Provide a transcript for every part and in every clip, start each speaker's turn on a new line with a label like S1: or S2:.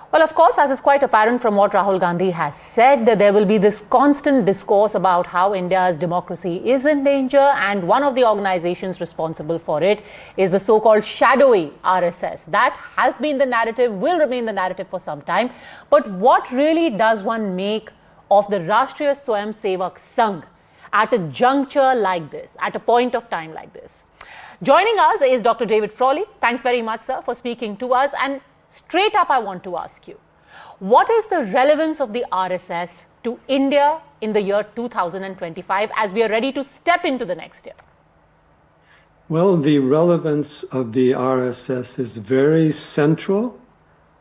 S1: Well, of course, as is quite apparent from what Rahul Gandhi has said, that there will be this constant discourse about how India's democracy is in danger, and one of the organizations responsible for it is the so-called shadowy RSS. That has been the narrative, will remain the narrative for some time. But what really does one make of the Rashtriya Swayamsevak Sangh at a juncture like this, at a point of time like this? Joining us is Dr. David Frawley. Thanks very much, sir, for speaking to us. And straight up, I want to ask you, what is the relevance of the RSS to India in the year 2025 as we are ready to step into the next year?
S2: Well, the relevance of the RSS is very central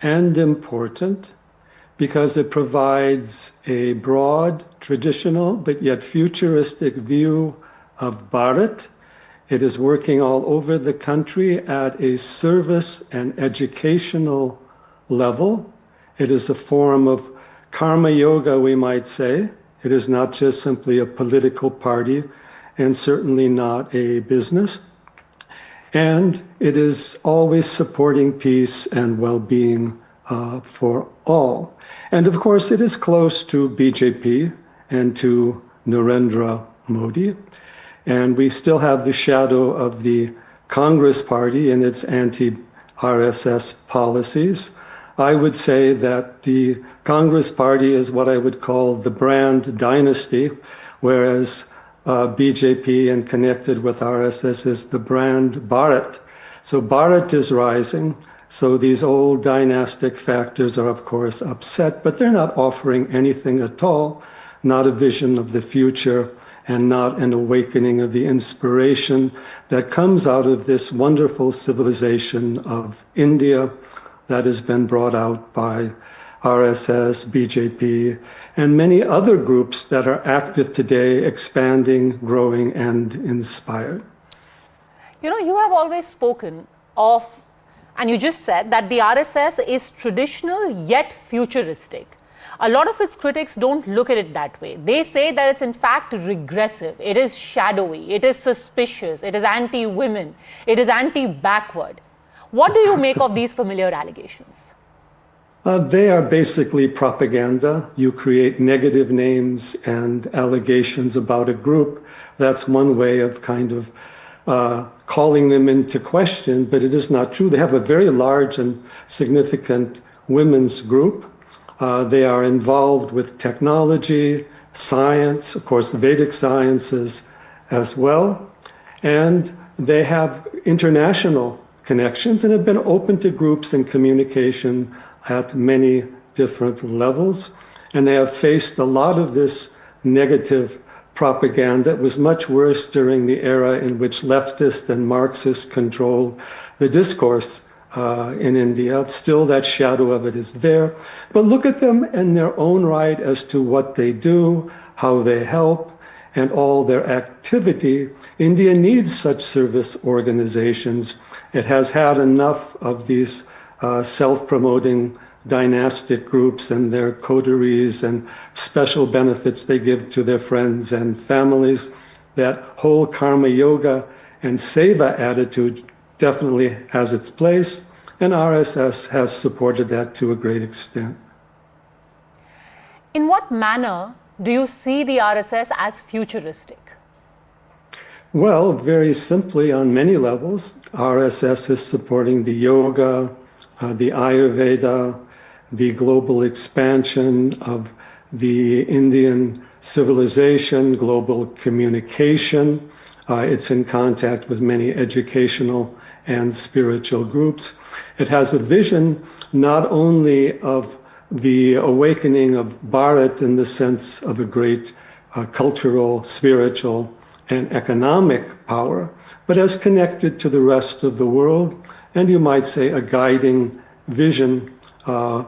S2: and important because it provides a broad, traditional, but yet futuristic view of Bharat. It is working all over the country at a service and educational level. It is a form of karma yoga, we might say. It is not just simply a political party and certainly not a business. And it is always supporting peace and well-being for all. And of course, it is close to BJP and to Narendra Modi. And we still have the shadow of the Congress Party and its anti-RSS policies. I would say that the Congress Party is what I would call the brand dynasty, whereas BJP and connected with RSS is the brand Bharat. So Bharat is rising. So these old dynastic factors are, of course, upset, but they're not offering anything at all, not a vision of the future, and not an awakening of the inspiration that comes out of this wonderful civilization of India that has been brought out by RSS, BJP, and many other groups that are active today, expanding, growing, and inspired.
S1: You know, you have always spoken of, and you just said that the RSS is traditional yet futuristic. A lot of its critics don't look at it that way. They say that it's in fact regressive, it is shadowy, it is suspicious, it is anti-women, it is anti-backward. What do you make of these familiar allegations?
S2: They are basically propaganda. You create negative names and allegations about a group. That's one way of kind of calling them into question, but it is not true. They have a very large and significant women's group. They are involved with technology, science, of course, the Vedic sciences as well. And they have international connections and have been open to groups and communication at many different levels. And they have faced a lot of this negative propaganda. It was much worse during the era in which leftists and Marxists controlled the discourse in India. Still, that shadow of it is there. But look at them in their own right as to what they do, how they help, and all their activity. India needs such service organizations. It has had enough of these self-promoting dynastic groups and their coteries and special benefits they give to their friends and families. That whole karma yoga and seva attitude definitely has its place, and RSS has supported that to a great extent.
S1: In what manner do you see the RSS as futuristic?
S2: Well, very simply, on many levels, RSS is supporting the yoga, the Ayurveda, the global expansion of the Indian civilization, global communication. It's in contact with many educational and spiritual groups. It has a vision not only of the awakening of Bharat in the sense of a great cultural, spiritual, and economic power, but as connected to the rest of the world, and you might say a guiding vision.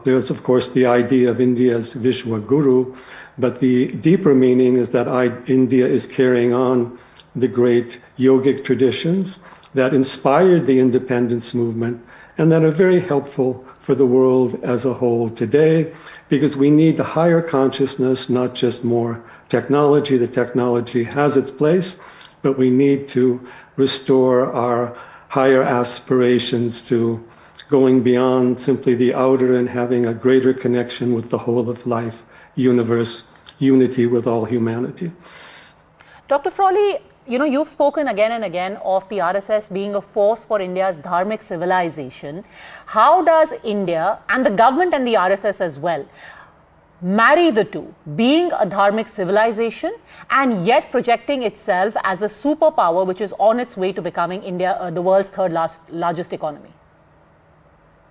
S2: There's, of course, the idea of India as Vishwa Guru, but the deeper meaning is that India is carrying on the great yogic traditions that inspired the independence movement and that are very helpful for the world as a whole today, because we need the higher consciousness, not just more technology. The technology has its place, but we need to restore our higher aspirations to going beyond simply the outer and having a greater connection with the whole of life, universe, unity with all humanity.
S1: Dr. Frawley, you've spoken again and again of the RSS being a force for India's dharmic civilization. How does India and the government and the RSS as well marry the two, being a dharmic civilization and yet projecting itself as a superpower which is on its way to becoming India, the world's third largest economy?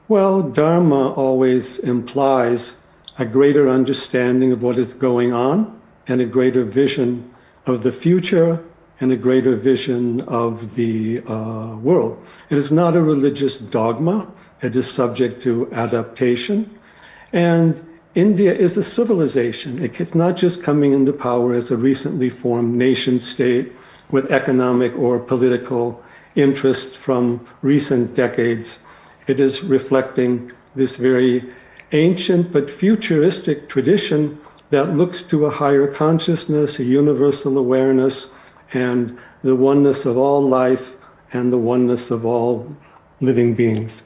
S2: Well, dharma always implies a greater understanding of what is going on and a greater vision of the future and a greater vision of the world. It is not a religious dogma. It is subject to adaptation. And India is a civilization. It's not just coming into power as a recently formed nation state with economic or political interests from recent decades. It is reflecting this very ancient but futuristic tradition that looks to a higher consciousness, a universal awareness, and the oneness of all life and the oneness of all living beings.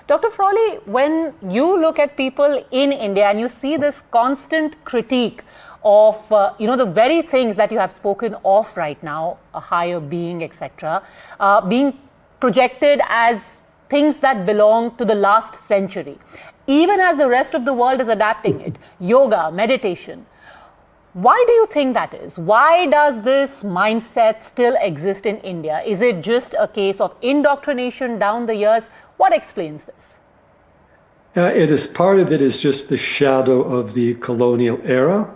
S1: Dr. Frawley, when you look at people in India and you see this constant critique of the very things that you have spoken of right now, a higher being, etc., being projected as things that belong to the last century, even as the rest of the world is adapting it, yoga, meditation. Why do you think that is? Why does this mindset still exist in India? Is it just a case of indoctrination down the years? What explains this?
S2: Part of it is just the shadow of the colonial era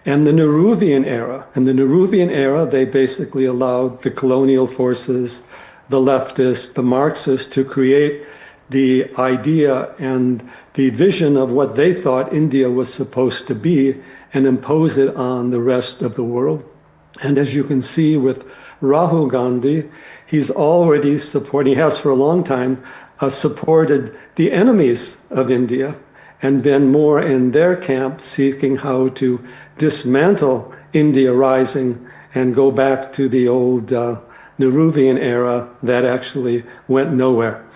S2: and the Nehruvian era. In the Nehruvian era, they basically allowed the colonial forces, the leftists, the Marxists to create the idea and the vision of what they thought India was supposed to be and impose it on the rest of the world. And as you can see with Rahul Gandhi, he's already supporting, he has for a long time, supported the enemies of India and been more in their camp seeking how to dismantle India rising and go back to the old Nehruvian era that actually went nowhere.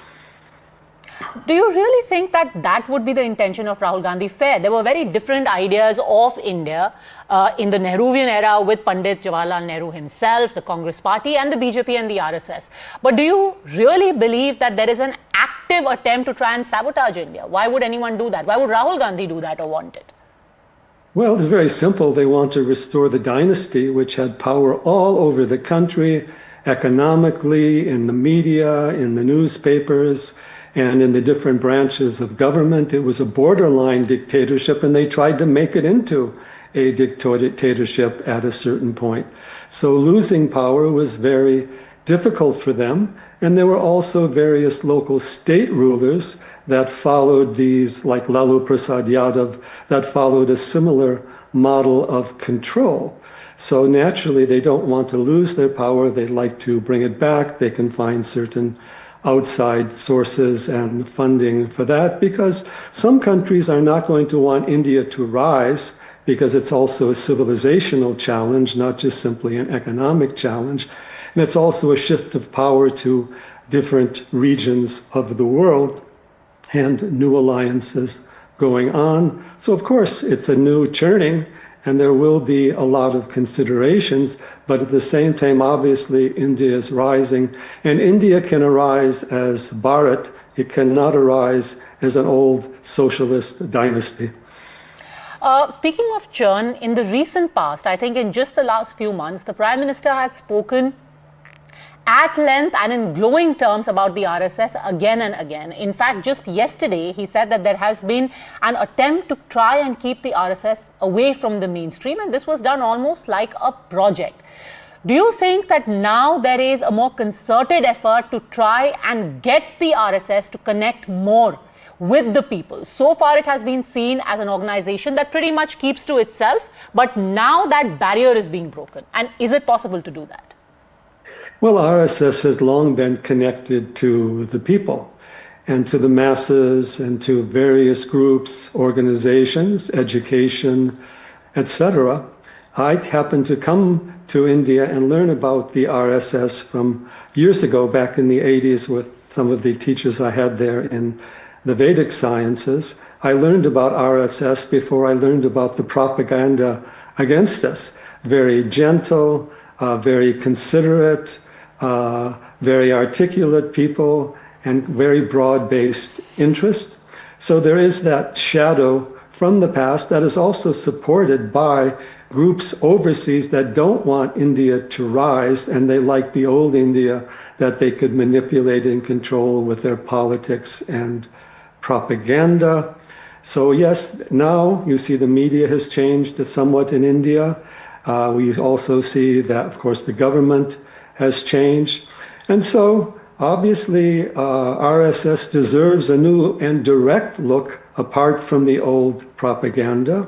S1: Do you really think that that would be the intention of Rahul Gandhi? Fair. There were very different ideas of India in the Nehruvian era with Pandit Jawaharlal Nehru himself, the Congress Party and the BJP and the RSS. But do you really believe that there is an active attempt to try and sabotage India? Why would anyone do that? Why would Rahul Gandhi do that or want it?
S2: Well, it's very simple. They want to restore the dynasty, which had power all over the country, economically, in the media, in the newspapers, and in the different branches of government. It was a borderline dictatorship, and they tried to make it into a dictatorship at a certain point. So losing power was very difficult for them. And there were also various local state rulers that followed these, like Lalu Prasad Yadav, that followed a similar model of control. So naturally, they don't want to lose their power. They'd like to bring it back. They can find certain outside sources and funding for that, because some countries are not going to want India to rise, because it's also a civilizational challenge, not just simply an economic challenge. And it's also a shift of power to different regions of the world and new alliances going on. So of course, it's a new turning, and there will be a lot of considerations, but at the same time, obviously, India is rising, and India can arise as Bharat. It cannot arise as an old socialist dynasty.
S1: Speaking of churn, in the recent past, I think in just the last few months, the Prime Minister has spoken at length and in glowing terms about the RSS again and again. In fact, just yesterday, he said that there has been an attempt to try and keep the RSS away from the mainstream, and this was done almost like a project. Do you think that now there is a more concerted effort to try and get the RSS to connect more with the people? So far, it has been seen as an organization that pretty much keeps to itself, but now that barrier is being broken. And is it possible to do that?
S2: Well, RSS has long been connected to the people and to the masses and to various groups, organizations, education, etc. I happened to come to India and learn about the RSS from years ago, back in the 80s, with some of the teachers I had there in the Vedic sciences, I learned about RSS before I learned about the propaganda against us. Very gentle, very considerate, very articulate people, and very broad-based interest. So there is that shadow from the past that is also supported by groups overseas that don't want India to rise, and they like the old India that they could manipulate and control with their politics and propaganda. So yes, now you see the media has changed somewhat in India. We also see that, of course, the government has changed. And so obviously, RSS deserves a new and direct look apart from the old propaganda.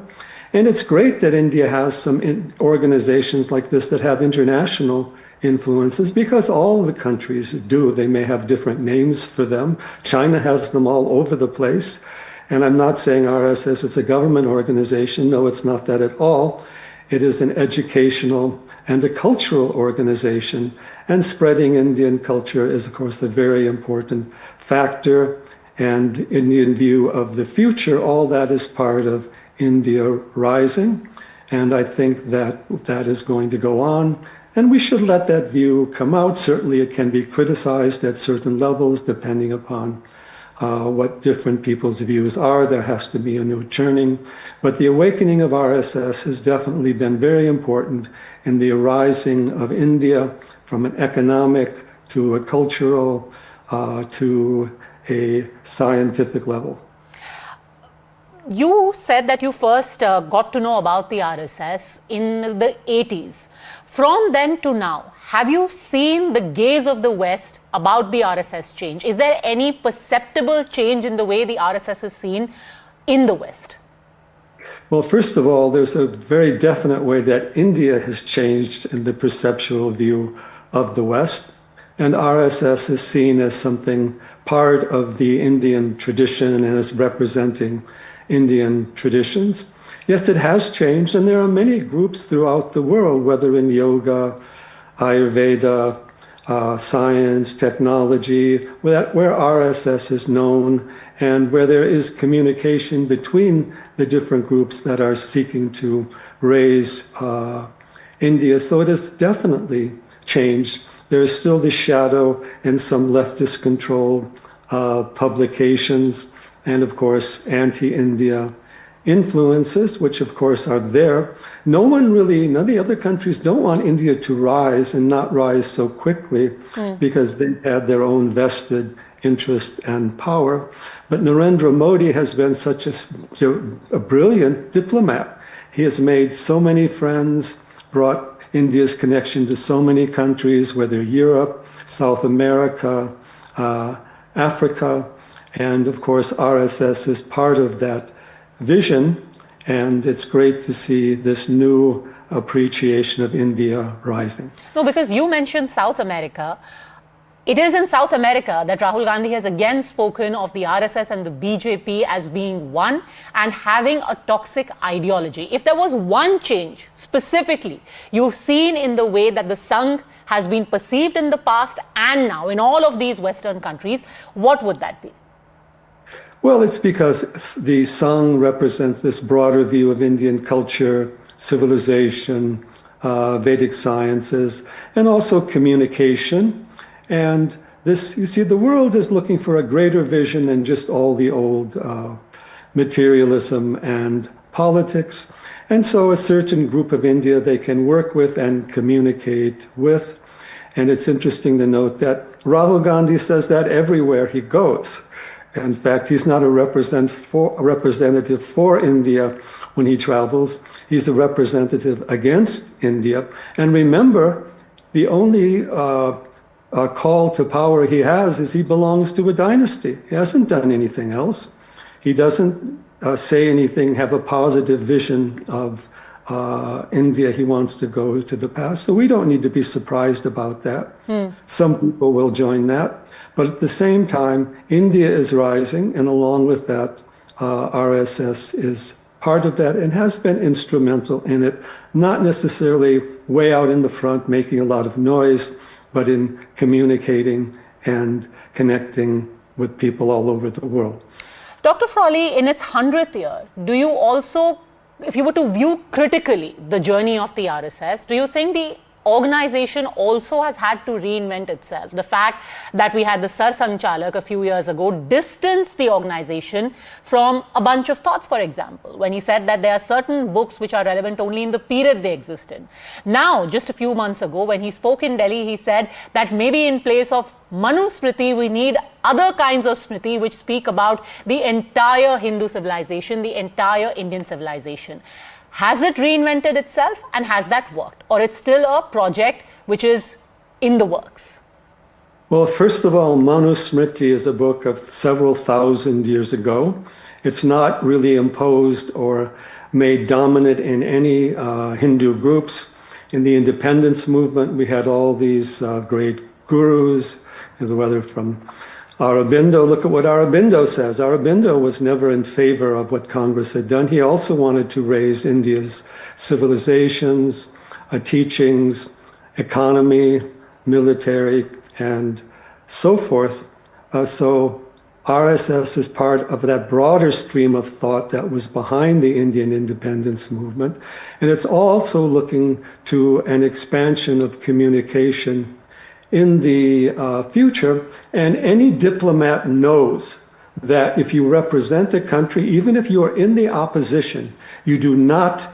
S2: And it's great that India has some organizations like this that have international influences, because all the countries do. They may have different names for them. China has them all over the place. And I'm not saying RSS is a government organization. No, it's not that at all. It is an educational and a cultural organization. And spreading Indian culture is, of course, a very important factor. And Indian view of the future, all that is part of India rising. And I think that that is going to go on. And we should let that view come out. Certainly it can be criticized at certain levels, depending upon what different people's views are. There has to be a new turning. But the awakening of RSS has definitely been very important in the arising of India from an economic to a cultural to a scientific level.
S1: You said that you first got to know about the RSS in the 80s. From then to now, have you seen the gaze of the West about the RSS change? Is there any perceptible change in the way the RSS is seen in the West?
S2: Well, first of all, there's a very definite way that India has changed in the perceptual view of the West. And RSS is seen as something part of the Indian tradition and as representing Indian traditions. Yes, it has changed, and there are many groups throughout the world, whether in yoga, Ayurveda, science, technology, where RSS is known and where there is communication between the different groups that are seeking to raise India. So it has definitely changed. There is still the shadow and some leftist controlled publications, and of course, anti-India influences, which of course are there. None of the other countries don't want India to rise and not rise so quickly because they've had their own vested interest and power. But Narendra Modi has been such a brilliant diplomat. He has made so many friends, brought India's connection to so many countries, whether Europe, South America, Africa, and of course RSS is part of that vision, and it's great to see this new appreciation of India rising.
S1: No, because you mentioned South America. It is in South America that Rahul Gandhi has again spoken of the RSS and the BJP as being one and having a toxic ideology. If there was one change specifically you've seen in the way that the Sangh has been perceived in the past and now in all of these Western countries, what would that be?
S2: Well, it's because the Sangh represents this broader view of Indian culture, civilization, Vedic sciences, and also communication. And this, you see, the world is looking for a greater vision than just all the old materialism and politics. And so a certain group of India they can work with and communicate with. And it's interesting to note that Rahul Gandhi says that everywhere he goes. In fact, he's not a representative for India when he travels. He's a representative against India. And remember, the only call to power he has is he belongs to a dynasty. He hasn't done anything else. He doesn't say anything, have a positive vision of India. He wants to go to the past. So we don't need to be surprised about that. Some people will join that. But at the same time, India is rising, and along with that, RSS is part of that and has been instrumental in it, not necessarily way out in the front making a lot of noise, but in communicating and connecting with people all over the world.
S1: Dr. Frawley, in its 100th year, do you also, if you were to view critically the journey of the RSS, do you think the organization also has had to reinvent itself? The fact that we had the Sar Sanchalak a few years ago distanced the organization from a bunch of thoughts, for example, when he said that there are certain books which are relevant only in the period they exist in. Now, just a few months ago, when he spoke in Delhi, he said that maybe in place of Manu Smriti, we need other kinds of Smriti which speak about the entire Hindu civilization, the entire Indian civilization. Has it reinvented itself, and has that worked? Or it's still a project which is in the works?
S2: Well, first of all, Manu Smriti is a book of several thousand years ago. It's not really imposed or made dominant in any Hindu groups. In the independence movement, we had all these great gurus, whether from Aurobindo. Look at what Aurobindo says. Aurobindo was never in favor of what Congress had done. He also wanted to raise India's civilizations, teachings, economy, military, and so forth. So RSS is part of that broader stream of thought that was behind the Indian independence movement. And it's also looking to an expansion of communication in the future. And any diplomat knows that if you represent a country, even if you are in the opposition, you do not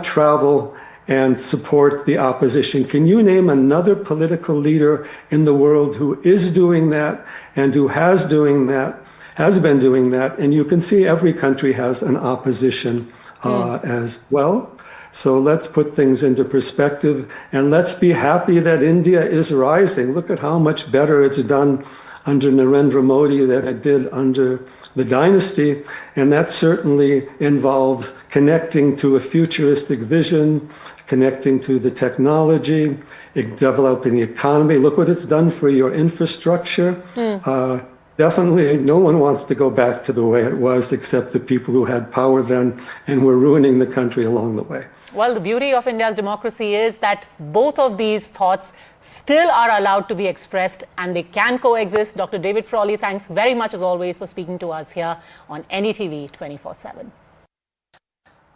S2: travel and support the opposition. Can you name another political leader in the world who is doing that and who has been doing that? And you can see every country has an opposition as well. So let's put things into perspective, and let's be happy that India is rising. Look at how much better it's done under Narendra Modi than it did under the dynasty. And that certainly involves connecting to a futuristic vision, connecting to the technology, developing the economy. Look what it's done for your infrastructure. Definitely, no one wants to go back to the way it was, except the people who had power then and were ruining the country along the way.
S1: Well, the beauty of India's democracy is that both of these thoughts still are allowed to be expressed and they can coexist. Dr. David Frawley, thanks very much as always for speaking to us here on NDTV 24/7.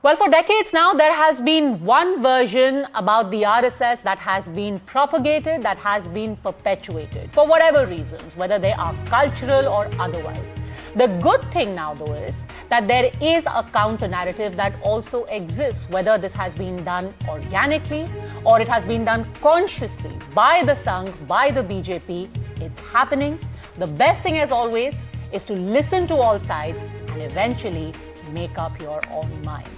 S1: Well, for decades now, there has been one version about the RSS that has been propagated, that has been perpetuated for whatever reasons, whether they are cultural or otherwise. The good thing now, though, is that there is a counter-narrative that also exists, whether this has been done organically or it has been done consciously by the Sangh, by the BJP. It's happening. The best thing, as always, is to listen to all sides and eventually make up your own mind.